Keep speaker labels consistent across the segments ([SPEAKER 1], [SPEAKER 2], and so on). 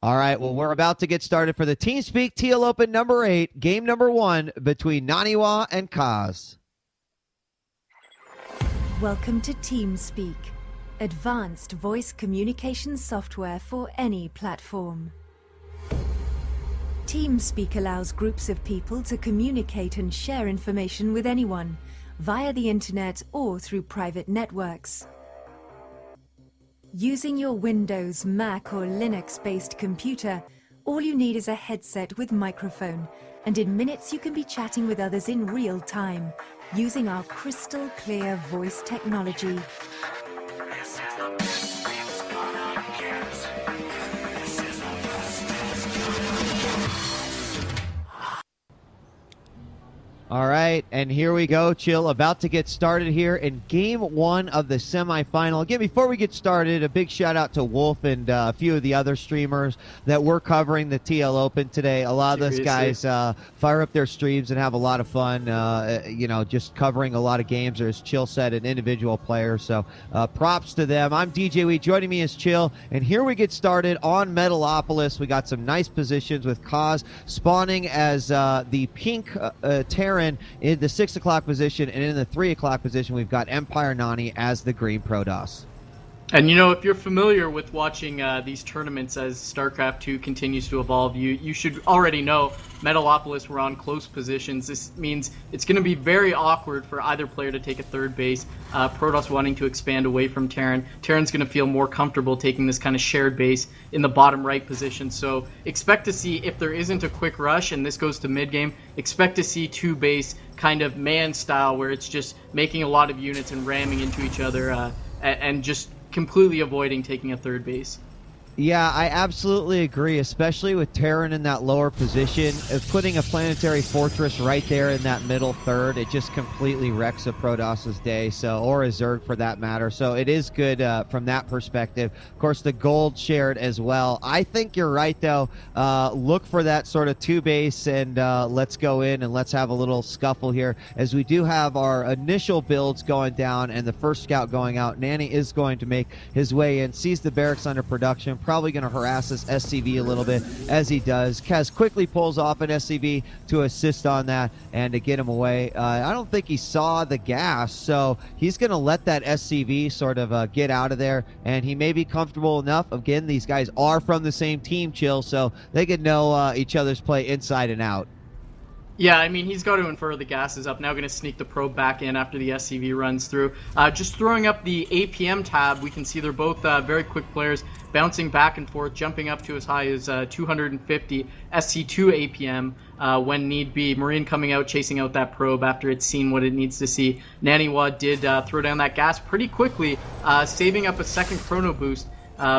[SPEAKER 1] All right, well, we're about to get started for the TeamSpeak TL Open number 8, game number 1 between Naniwa and Kaz.
[SPEAKER 2] Welcome to TeamSpeak, advanced voice communication software for any platform. TeamSpeak allows groups of people to communicate and share information with anyone via the internet or through private networks. Using your Windows, Mac or Linux-based computer, all you need is a headset with microphone, and in minutes you can be chatting with others in real time, using our crystal clear voice technology.
[SPEAKER 1] All right, and here we go, Chill. About to get started here in game 1 of the semifinal. Again, before we get started, a big shout out to Wolf and a few of the other streamers that were covering the TL Open today. A lot of those guys fire up their streams and have a lot of fun, just covering a lot of games, or as Chill said, an individual player. So props to them. I'm djWHEAT. Joining me is Chill, and here we get started on Metalopolis. We got some nice positions with Kaz spawning as the pink Terran in the 6 o'clock position, and in the 3 o'clock position we've got Empire Nani as the green Protoss.
[SPEAKER 3] And if you're familiar with watching these tournaments as StarCraft 2 continues to evolve, you should already know Metalopolis were on close positions. This means it's going to be very awkward for either player to take a third base. Protoss wanting to expand away from Terran. Terran's going to feel more comfortable taking this kind of shared base in the bottom right position. So expect to see, if there isn't a quick rush and this goes to mid game, expect to see two base kind of man style where it's just making a lot of units and ramming into each other and just completely avoiding taking a third base.
[SPEAKER 1] Yeah, I absolutely agree, especially with Terran in that lower position. Putting a planetary fortress right there in that middle third, it just completely wrecks a Protoss's day, or a Zerg for that matter. So it is good from that perspective. Of course, the gold shared as well. I think you're right, though. Look for that sort of two base, and let's go in and let's have a little scuffle here, as we do have our initial builds going down and the first scout going out. Nani is going to make his way in, sees the barracks under production, probably going to harass this SCV a little bit as he does. Kaz quickly pulls off an SCV to assist on that and to get him away. I don't think he saw the gas, so he's going to let that SCV sort of get out of there, and he may be comfortable enough. Again, these guys are from the same team, Chill, so they could know each other's play inside and out.
[SPEAKER 3] Yeah, I mean, he's got to infer the gas is up. Now going to sneak the probe back in after the SCV runs through. Just throwing up the APM tab, we can see they're both very quick players, bouncing back and forth, jumping up to as high as 250 SC2 APM when need be. Marine coming out, chasing out that probe after it's seen what it needs to see. Naniwa did throw down that gas pretty quickly, saving up a second chrono boost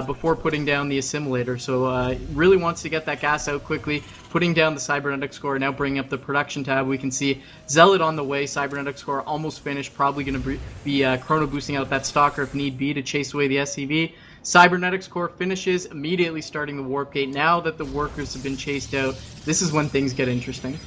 [SPEAKER 3] before putting down the assimilator. So really wants to get that gas out quickly, putting down the cybernetic score. Now bringing up the production tab, we can see Zealot on the way. Cybernetic score almost finished, probably going to be chrono boosting out that stalker if need be to chase away the SCV. Cybernetics core finishes, immediately starting the warp gate. Now that the workers have been chased out, this is when things get interesting.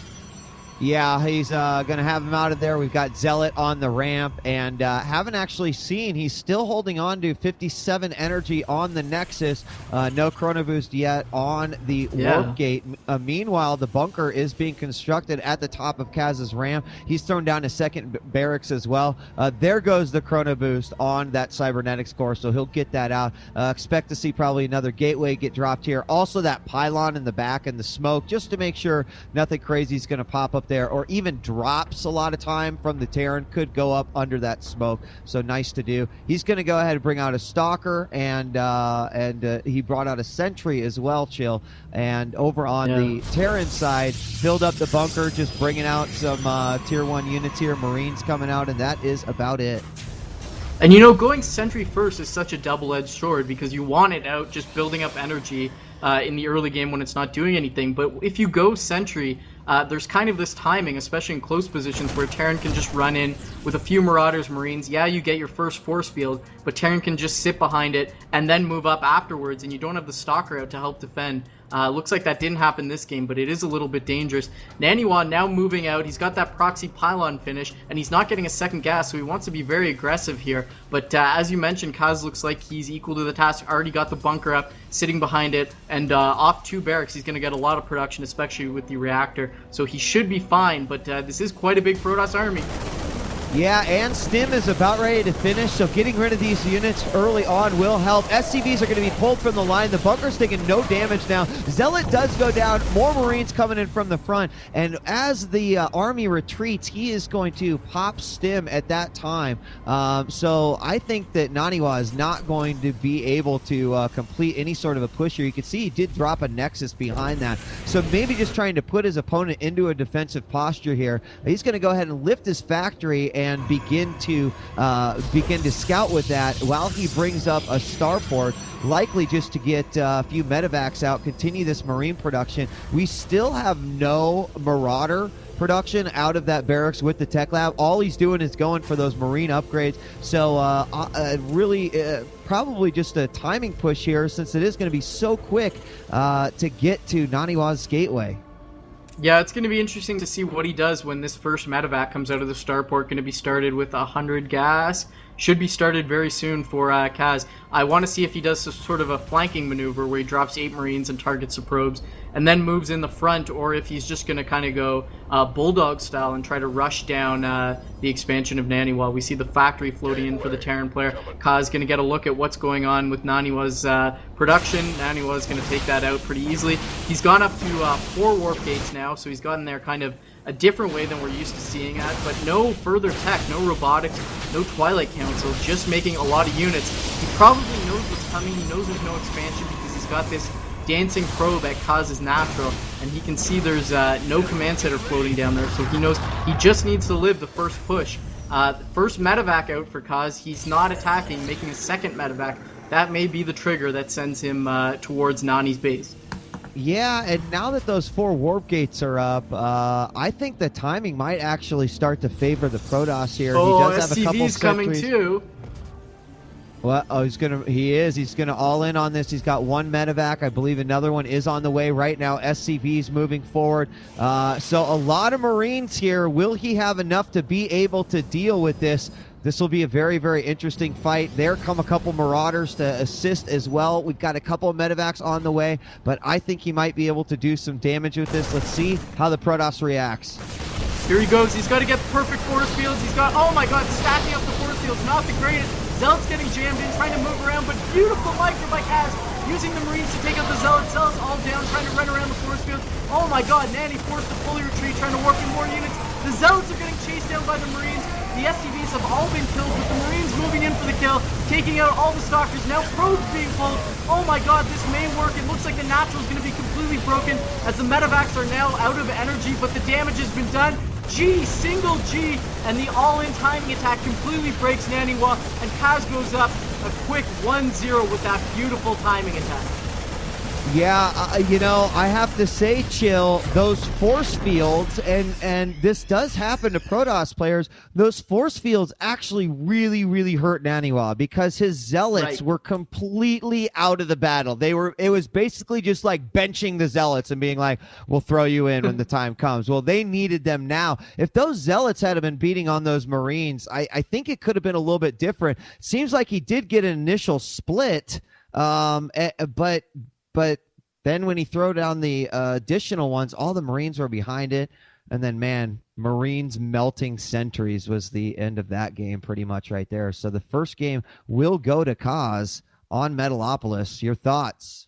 [SPEAKER 1] Yeah, he's going to have him out of there. We've got Zealot on the ramp, and haven't actually seen. He's still holding on to 57 energy on the Nexus. No chrono boost yet on the warp gate. Meanwhile, the bunker is being constructed at the top of Kaz's ramp. He's thrown down a second barracks as well. There goes the chrono boost on that cybernetics core, so he'll get that out. Expect to see probably another gateway get dropped here. Also that pylon in the back and the smoke, just to make sure nothing crazy is going to pop up there, or even drops a lot of time from the Terran, could go up under that smoke. So nice to do. He's going to go ahead and bring out a stalker, and he brought out a sentry as well, Chill. And over on the Terran side, filled up the bunker, just bringing out some tier 1 units here. Marines coming out, and that is about it.
[SPEAKER 3] And going sentry first is such a double-edged sword, because you want it out just building up energy in the early game when it's not doing anything. But if you go sentry, there's kind of this timing, especially in close positions, where Terran can just run in with a few Marauders, Marines. Yeah, you get your first force field, but Terran can just sit behind it and then move up afterwards, and you don't have the Stalker out to help defend. Looks like that didn't happen this game, but it is a little bit dangerous. Naniwa now moving out. He's got that proxy pylon finish, and he's not getting a second gas, so he wants to be very aggressive here. But as you mentioned, Kaz looks like he's equal to the task. Already got the bunker up, sitting behind it, and off 2 barracks. He's going to get a lot of production, especially with the reactor. So he should be fine, but this is quite a big Protoss army.
[SPEAKER 1] Yeah, and Stim is about ready to finish, so getting rid of these units early on will help. SCVs are going to be pulled from the line. The bunker's taking no damage now. Zealot does go down. More Marines coming in from the front. And as the army retreats, he is going to pop Stim at that time. So I think that Naniwa is not going to be able to complete any sort of a push here. You can see he did drop a Nexus behind that. So maybe just trying to put his opponent into a defensive posture here. He's going to go ahead and lift his factory and begin to scout with that while he brings up a starport, likely just to get a few medevacs out, continue this Marine production. We still have no Marauder production out of that barracks with the tech lab. All he's doing is going for those Marine upgrades. So really probably just a timing push here, since it is going to be so quick to get to Naniwa's gateway.
[SPEAKER 3] Yeah, it's going to be interesting to see what he does when this first medevac comes out of the starport. Going to be started with 100 gas. Should be started very soon for Kaz. I want to see if he does some sort of a flanking maneuver where he drops 8 Marines and targets the probes and then moves in the front, or if he's just going to kind of go Bulldog style and try to rush down the expansion of Naniwa. We see the factory floating in for the Terran player. Kaz going to get a look at what's going on with Naniwa's production. Naniwa is going to take that out pretty easily. He's gone up to 4 warp gates now, so he's gotten there kind of a different way than we're used to seeing it, but no further tech, no robotics, no Twilight Council, just making a lot of units. He probably knows what's coming. He knows there's no expansion because he's got this dancing probe at Kaz's natural, and he can see there's no command center floating down there, so he knows he just needs to live the first push. First medevac out for Kaz. He's not attacking, making a second medevac. That may be the trigger that sends him towards Nani's base.
[SPEAKER 1] Yeah, and now that those 4 warp gates are up, I think the timing might actually start to favor the Protoss here.
[SPEAKER 3] Oh,
[SPEAKER 1] he does have a couple
[SPEAKER 3] SCV's coming too.
[SPEAKER 1] Well, he's gonna all in on this. He's got 1 medevac. I believe another one is on the way right now. SCV's moving forward. So a lot of Marines here. Will he have enough to be able to deal with this? This will be a very, very interesting fight. There come a couple Marauders to assist as well. We've got a couple of medevacs on the way, but I think he might be able to do some damage with this. Let's see how the Protoss reacts.
[SPEAKER 3] Here he goes. He's got to get the perfect force fields. He's got, oh my god, stacking up the force fields. Not the greatest. Zealot's getting jammed in, trying to move around, but beautiful micro by Kaz, using the Marines to take out the Zealots. Zealots all down, trying to run around the force fields. Oh my god, Nani forced to fully retreat, trying to warp in more units. The Zealots are getting chased down by the Marines. The SCVs have all been killed, with the Marines moving in for the kill, taking out all the Stalkers. Now probes being pulled. Oh my god, this may work. It looks like the natural is going to be completely broken, as the medevacs are now out of energy, but the damage has been done. Single G, and the all-in timing attack completely breaks Naniwa, and Kaz goes up a quick 1-0 with that beautiful timing attack.
[SPEAKER 1] Yeah, you know, I have to say, Chill, those force fields, and this does happen to Protoss players, those force fields actually really, really hurt Naniwa, because his Zealots were completely out of the battle. It was basically just like benching the Zealots and being like, we'll throw you in when the time comes. Well, they needed them now. If those Zealots had been beating on those Marines, I think it could have been a little bit different. Seems like he did get an initial split, but then when he threw down the additional ones, all the Marines were behind it. And then, man, Marines melting sentries was the end of that game pretty much right there. So the first game will go to Kaz on Metalopolis. Your thoughts?